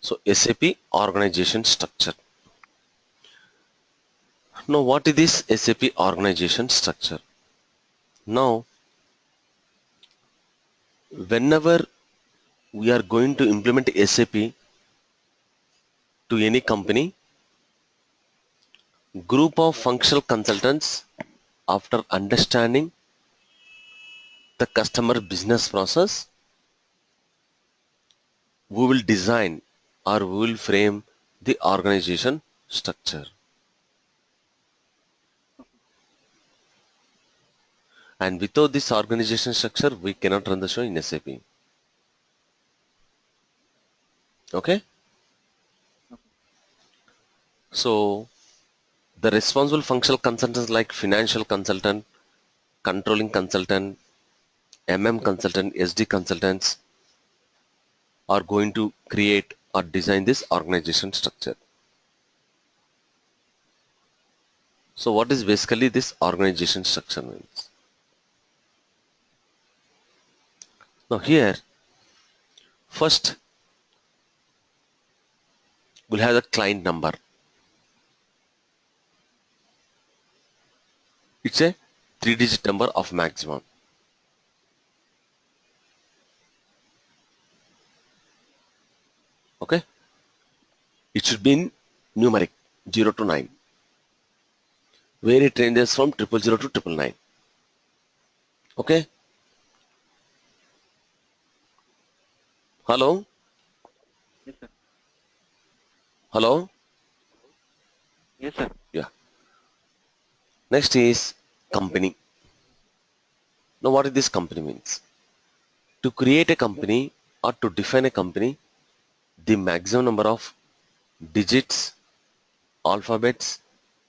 So SAP organization structure. Now what is this SAP organization structure? Now whenever we are going to implement SAP to any company, group of functional consultants, after understanding the customer business process, we will design or we will frame the organization structure. And without this organization structure, we cannot run the show in SAP. Okay? So the responsible functional consultants like financial consultant, controlling consultant, consultant, SD consultants are going to create or design this organization structure. So what is basically this organization structure means? Now here, first we'll have the client number. It's a 3-digit number of maximum. Okay? It should be in numeric 0 to 9, where it ranges from 000 to 999. Okay? Hello? Yes, sir. Hello? Yes, sir. Yeah. Next is company. Now what is this company means? To create a company or to define a company, the maximum number of digits, alphabets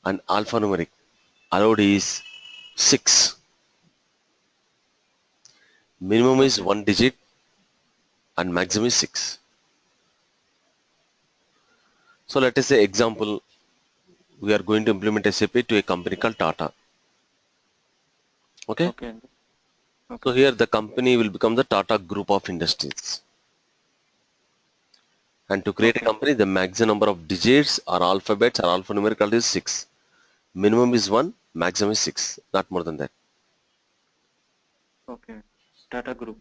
and alphanumeric allowed is 6. Minimum is Okay. 1 digit and maximum is 6. So let us say example, we are going to implement SAP to a company called Tata. Okay? Okay. So Okay. here the company will become the Tata Group of Industries. And to create a Okay. company, the maximum number of digits or alphabets or alphanumeric is 6. Minimum is 1, maximum is 6, not more than that. Okay. Tata Group.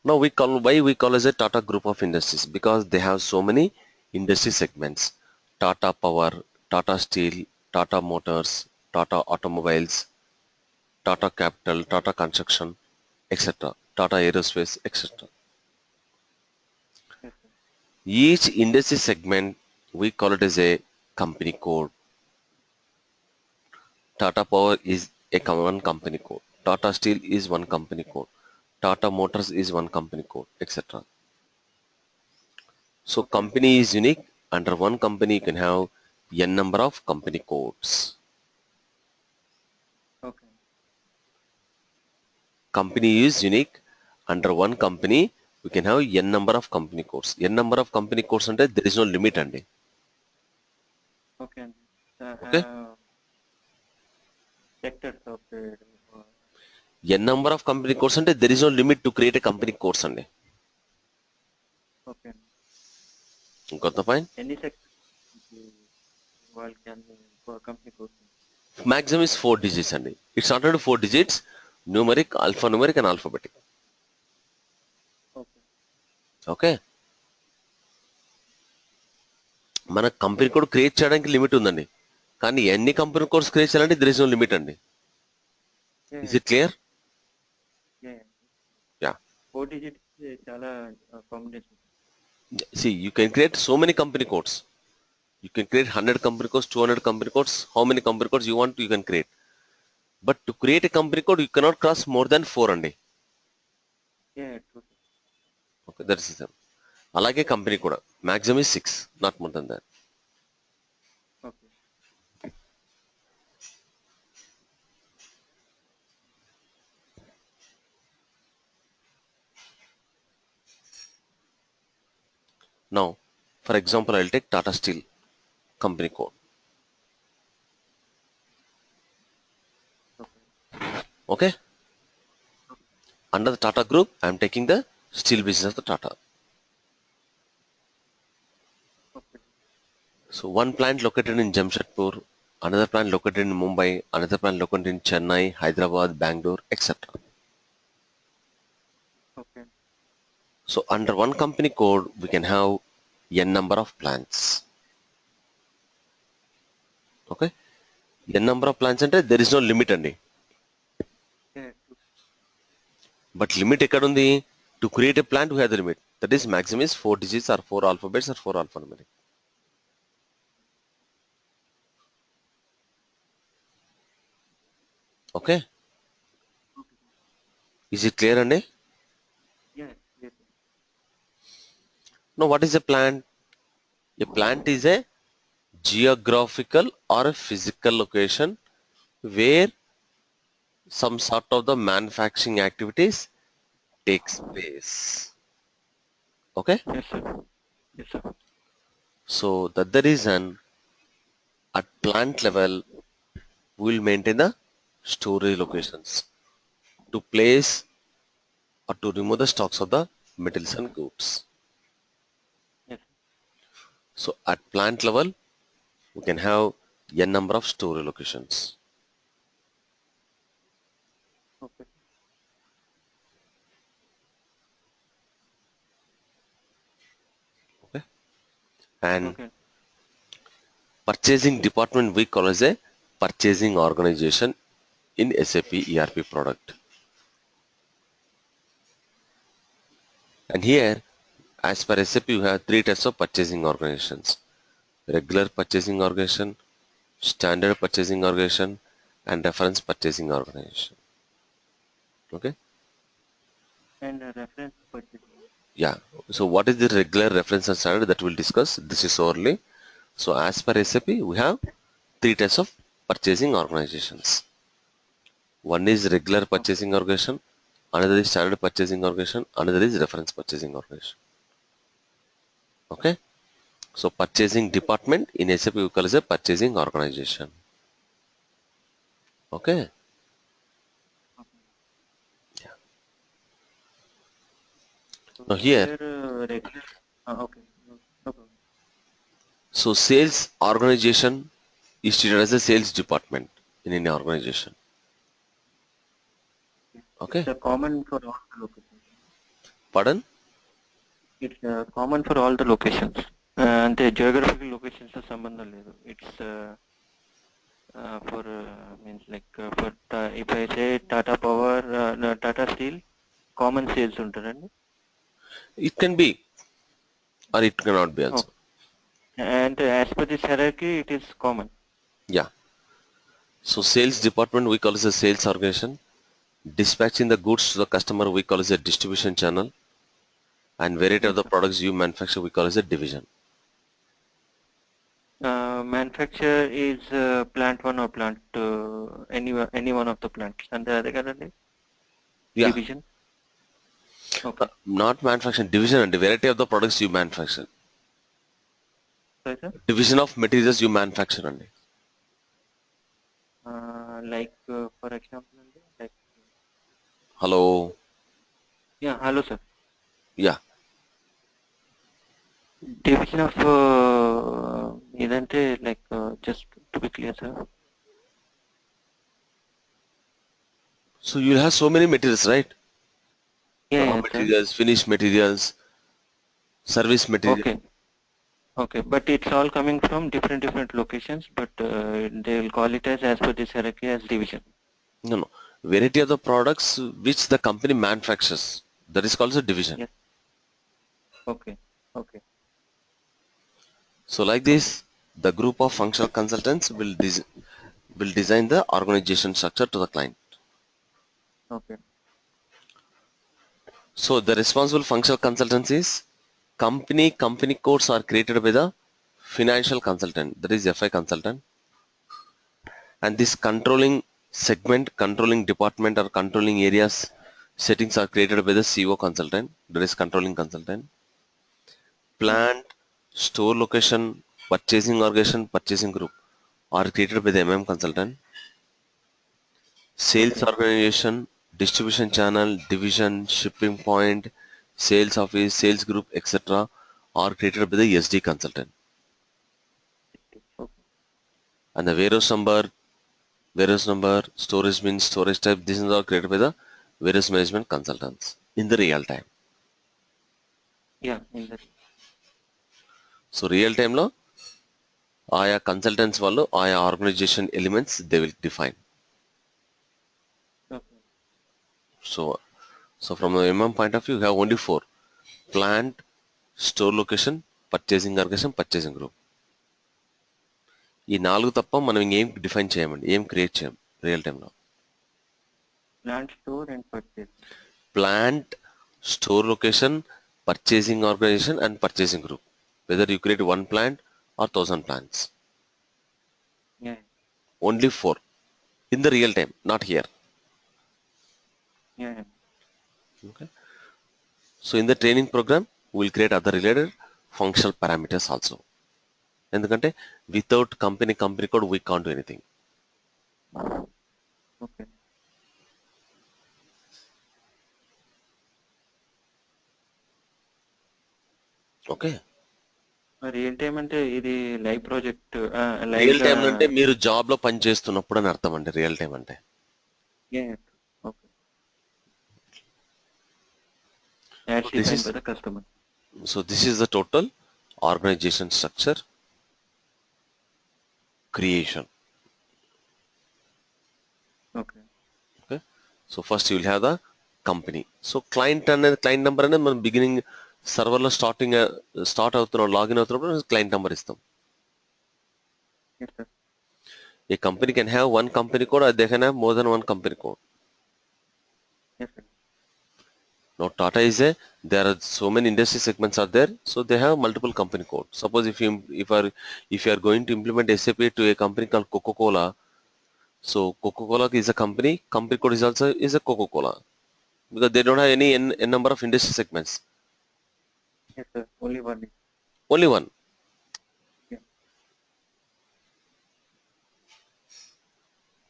Now why we call as a Tata Group of Industries? Because they have so many industry segments. Tata Power, Tata Steel, Tata Motors, Tata Automobiles, Tata Capital, Tata Construction, etc. Tata Aerospace, etc. Yes, sir. Each industry segment we call it as a company code. Tata Power is one company code. Tata Steel is one company code. Tata Motors is one company code, etc. So Okay. company is unique. Under one company, you can have n number of company codes. Okay. Company is unique. Under one company, we can have n number of company codes. N number of company codes under there is no limit andi. Okay. I Okay? have sectors of the. Uh, N number of company codes under there is no limit to create a company codes andi. okay. Got the point? Any sector the world can for company code. Maximum is 4 digits andi. It's not only 4 digits, numeric, alphanumeric and alphabetic. Okay. Okay? మన company code create చేయడానికి limit ఉందండి, కానీ ఎన్ని company codes create చేయాలంటే there is no limit అండి. Yeah. Is it clear? Yeah. Yeah. 4 digits చాలా combination. See, you can create so many company codes. You can create 100 company codes, 200 company codes. How many company codes you want, you can create. But to create a company code, you cannot cross more than 4 అండి. Yeah. True. Okay, that is system. అలాగే company కూడా maximum is 6, not more than that. Okay. Now, for example, I'll take Tata Steel company code. Okay. Okay? Under the Tata group, I'm taking the steel business of the Tata. So one plant located in Jamshedpur, another plant located in Mumbai, another plant located in Chennai, Hyderabad, Bangalore, etc. Okay. So under one company code, we can have n number of plants. Okay, n number of plants అంటే there is no limit అండి. Yeah. But limit ఎక్కడ ఉంది? To create a plant, we have the limit. That is maximum is 4 digits or 4 alphabets or 4 alphanumeric. Okay, Okay. is it clear అండి? Yeah. Yes. Now what is a plant? A plant is a geographical or a physical location where some sort of the manufacturing activities takes place. Okay, Yes, sir. Yes, sir. so that the reason at plant level we will maintain the storage locations to place or to remove the stocks of the metals and goods. Yes. So at plant level we can have n number of storage locations. Okay. Okay, and Okay. purchasing department we call as a purchasing organization in SAP ERP product. And here, as per SAP, you have three types of purchasing organizations: regular purchasing organization, standard purchasing organization, and reference purchasing organization. Okay, And reference purchasing. yeah. So, what is the regular, reference, and standard that we'll discuss? This is orally. So, as per SAP, we have three types of purchasing organizations. One is regular Okay. purchasing organization, another is standard purchasing organization, another is reference purchasing organization. Okay. So purchasing department in SAP we call as a purchasing organization. Okay. Okay. So Now here, here, regular. Okay. No, no problem. so sales organization is treated as a sales department in any organization. It's Okay. common for all the locations. Pardon? It's common for all the locations. And the geographical locations are సంబంధం లేదు. It's for means like for if I say Tata Power, no, Tata Steel, common sales ఉంటుందండి. It can be or it cannot be also. Okay. And as per this hierarchy, it is common. Yeah. So sales department we call as a sales organization. Dispatching the goods to the customer we call as a distribution channel. And variety of Yes, the sir. products you manufacture we call as a division. Manufacture is plant one or plant any one of the plants. And the other కదండి Yeah. division. Okay. Not manufacturing, division and the variety of the products you manufacture. Sorry, sir. Division of materials you manufacture only. Like for example, like Hello. yeah, hello, sir. Yeah. Division of ఇదంటే like just to be clear, sir. So you'll have so many materials, right? Yeah, Raw yeah, sir. materials, finished materials, service material. Okay. Okay, but it's all coming from different locations, but they will call it as per this hierarchy as division. No, no. Variety of the products which the company manufactures. That is called a division. Yes. Okay. Okay. So like this, the group of functional consultants will design the organization structure to the client. Okay. So the responsible functional consultants is company codes are created by the financial consultant, that is FI consultant, and this controlling segment, controlling department or controlling areas settings are created by the CO consultant, that is controlling consultant. Plant, store location, purchasing organization, purchasing group are created by the consultant. Sales Okay. organization, distribution channel, division, shipping point, sales office, sales group, etc. are created by the SD consultant. And the warehouse number, storage means storage type. This is all created by the warehouse management consultants in the real time. Yeah, in that. So real time లో ఆయా consultants వాళ్ళు ఆయా organization elements they will define. Okay. So from the MM point of view, you have only four: plant, store location, purchasing organization, purchasing group. ఈ నాలుగు తప్ప మనం ఇంకేం define చేయమండి, ఏం క్రియేట్ చేయం రియల్ టైంలో. Plant, store and purchase. Plant, store location, purchasing organization and purchasing group. Whether you create one plant or 1,000 plants. Yeah. Only four in the real time, not here. Yeah. Okay. So in the training program, we will create other related functional parameters also. ఎందుకంటే without company code we can't do anything. Okay. Okay. Real time అంటే ఇది live project real time అంటే మీరు job లో పని చేస్తున్నప్పుడు అని అర్థం అండి రియల్ టైం అంటే. Okay. As defined by the customer. So this is the total organization structure creation. Okay. Okay. So first you will have the company. So client number అనేది మనం బిగినింగ్ సర్వర్ లో స్టార్ట్ అవుతున్నాం, login అవుతున్నప్పుడు client number ఇస్తాం. Yes, sir. A company can have one company code or they can have more than one company code. Yes, sir. Now Tata is there are so many industry segments are there, so they have multiple company code. Suppose if you are going to implement SAP to a company called Coca-Cola, so Coca-Cola is a company code is also is a Coca-Cola because they don't have any n number of industry segments. Yes, sir. Only one. Only one. Yeah.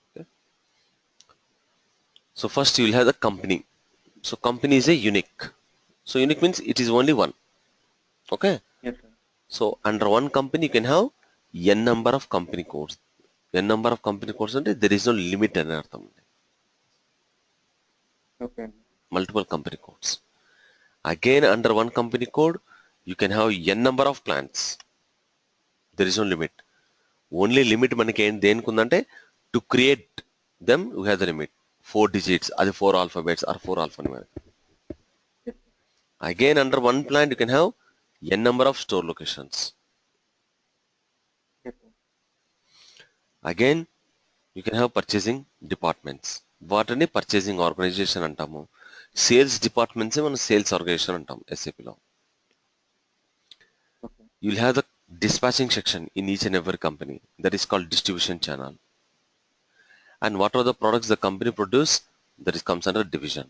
Okay. So first you will have the company. So company is a unique. So unique means it is only one. Okay. Yes, sir. So under one company you can have n number of company codes. N number of company codes అంటే there is no limit అని అర్థం. Okay. Multiple company codes. Again under one company code you can have n number of plants. There is no limit. Only limit మనకి దేనికి ఉందంటే to create them we have the limit 4 digits, అది 4 alphabets or 4 alphanumeric. Yes. Again under one plant you can have n number of store locations. Yes, sir. Again you can have purchasing departments. వాటిని purchasing organisation అంటాము. Sales departments మనం sales organisation అంటాం ఎస్ఏపిలో. Okay. You will have the dispatching section in each and every company, that is called distribution channel. And what are the products the company produce, that is comes under division.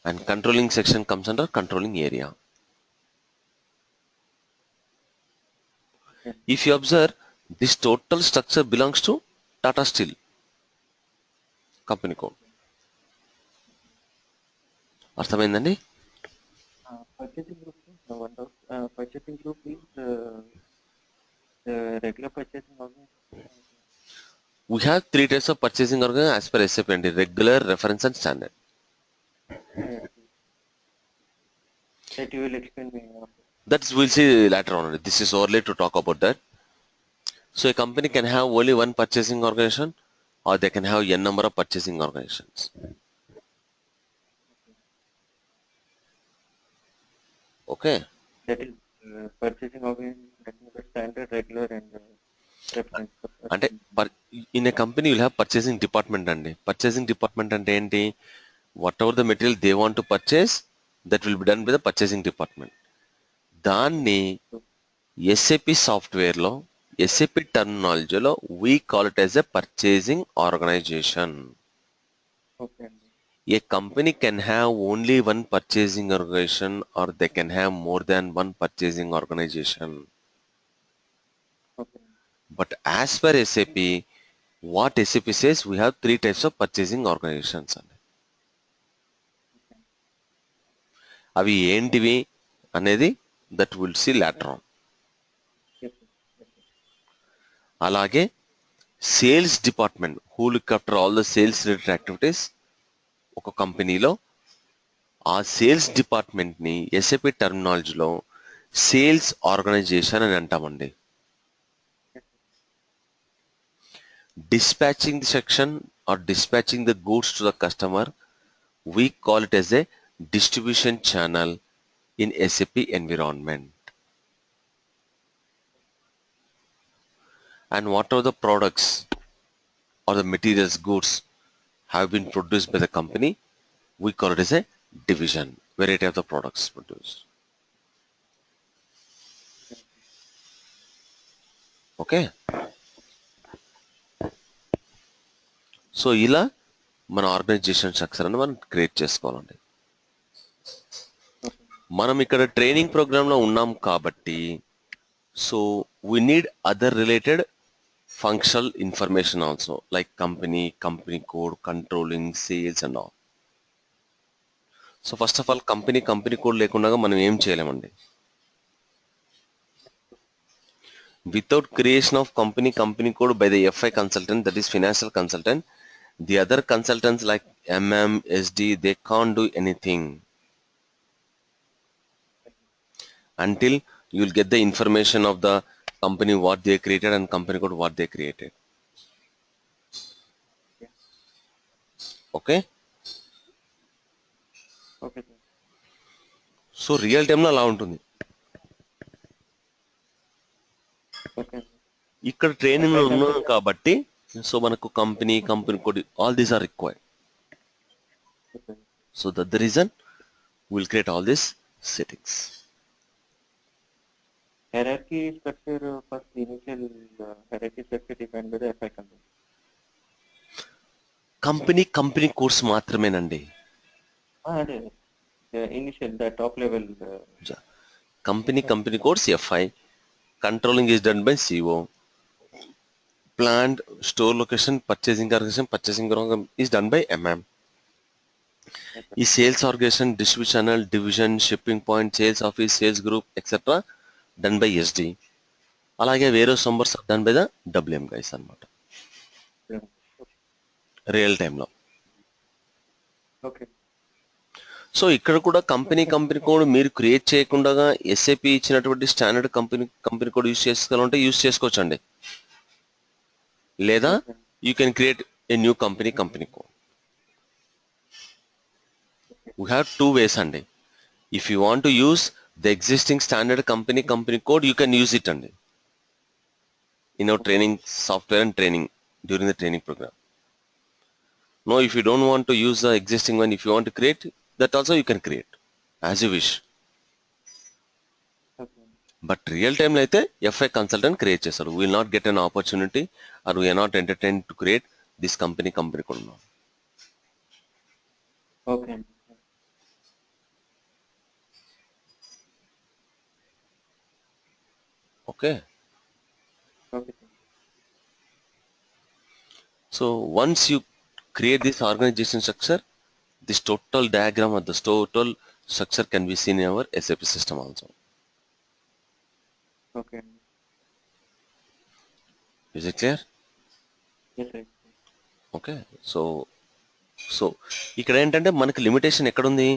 And controlling section comes under controlling area. Yes. If you observe, this total structure belongs to Tata Steel company code. అర్థమైందండి? Purchasing group is one of purchasing group is the regular purchasing organization. We have three types of purchasing organization as per SAP and regular, reference and standard. Yes. That you will explain me. That we'll see later on. This is early to talk about that. So a company can have only one purchasing organization or they can have n number of purchasing organizations. Okay. That is purchasing organization, that is the standard, regular and reference. అంటే in a company you'll have purchasing department అండి. Purchasing department అంటే ఏంటి? Whatever the material they want to purchase, that will be done by the purchasing department. దాన్ని SAP సాఫ్ట్వేర్లో SAP టర్మినాలజీలో we call it as a purchasing organization. Okay. A company can have only one purchasing organization or they can have more than one purchasing organization. Okay. But as per SAP, what SAP says, we have three types of purchasing organizations. అవి ఏంటివి అనేది that we'll see later on. అలాగే sales department who look after all the sales related activities ఒక కంపెనీలో ఆ sales డిపార్ట్మెంట్ని SAP టర్మినాలజీలో sales organisation అని అంటామండి. Dispatching the section or dispatching the goods to the customer, we call it as a distribution channel in SAP environment. And whatever the products or the materials goods have been produced by the company, we call it as a division, variety of the products produced. Okay. So ఇలా మన organisation structure అని మనం create చేసుకోవాలండి. మనం ఇక్కడ training ప్రోగ్రాంలో ఉన్నాం కాబట్టి so we need other related functional information also like company code, controlling, sales and all. So first of all company code లేకుండా మనం ఏం చేయలేమండి. Without creation of company code by the FI consultant, that is financial consultant, the other consultants like MM, SD, they can't do anything until you'll get the information of the company what they created and company code what they created. Okay. Okay. So real టైంలో అలా ఉంటుంది. Okay. ఇక్కడ training లో ఉన్నాం కాబట్టి so మనకు company code all these are required. So that the reason will create all this settings. Hierarchy structure, first initial hierarchy structure defined by the FI company. Company course మాత్రమేనండి. అదే initial the top level company course FI, controlling is done by CO, plant, store location, purchasing organization is done by MM. ఈ sales organisation, distribution channel, division, shipping point, sales office, sales group etcetera done by SD. అలాగే వేరే numbers done by the WM guys అన్నమాట real టైంలో. So ఇక్కడ కూడా company code మీరు create చేయకుండా SAP ఇచ్చినటువంటి స్టాండర్డ్ కంపెనీ కోడ్ యూస్ చేసుకోవాలంటే యూస్ చేసుకోవచ్చు అండి. లేదా you can create a new company code. We have two ways అండి. If you want to use the existing standard company code, you can use it అండి in our training software and training during the training program. No, if you don't want to use the existing one, if you want to create that also you can create as you wish. But real time అయితే FI consultant create చేస్తారు. We will not get an opportunity or we are not entertained to create this company code now. Okay. Okay. Okay. So once you create this organization structure, this total diagram of this total structure can be seen in our SAP system also. Okay. Is it clear? Yes, sir. Okay. So ఇక్కడ ఏంటంటే మనకి limitation ఎక్కడుంది?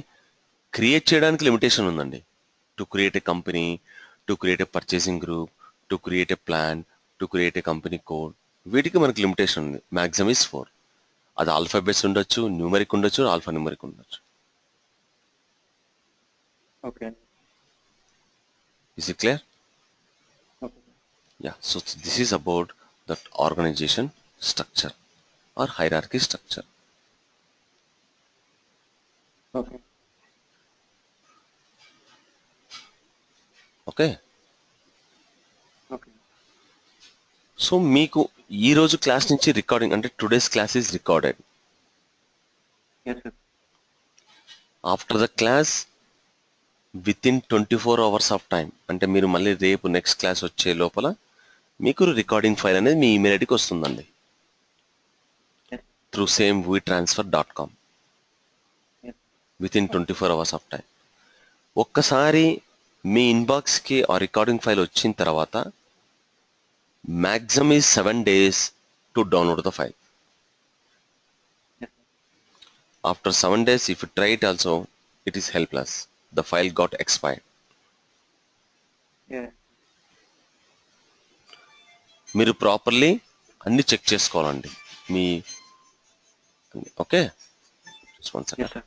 Create చేయడానికి limitation ఉందండి. To create a company, to create a purchasing group, to create a plan, to create a company code, వీటికి మనకి limitation ఉంది. Maximum is 4. అది ఆల్ఫాబెట్స్ ఉండొచ్చు, న్యూమరిక్ ఉండొచ్చు, ఆల్ఫా న్యూమరిక్ ఉండొచ్చు. Okay. Is it clear? Okay. Yeah. So this is about that organization structure or hierarchy structure. Okay. Okay. Okay. So మీకు ఈ రోజు క్లాస్ నుంచి రికార్డింగ్ అంటే today's class is recorded. Yes, sir. After the class within 24 hours of time అంటే మీరు మళ్ళీ రేపు next class వచ్చే లోపల మీకు రికార్డింగ్ ఫైల్ అనేది మీ ఈమెయిల్ ఐడికి వస్తుందండి through same WeTransfer.com within 24 hours of time. ఒక్కసారి మీ ఇన్బాక్స్కి ఆ రికార్డింగ్ ఫైల్ వచ్చిన తర్వాత maximum is 7 days to download the file. Yes. After 7 days, if you try it also, it is helpless. The file got expired. Yeah. మీరు properly అన్ని check చేసుకోవాలండి మీ okay. Just one Yes, second. sir.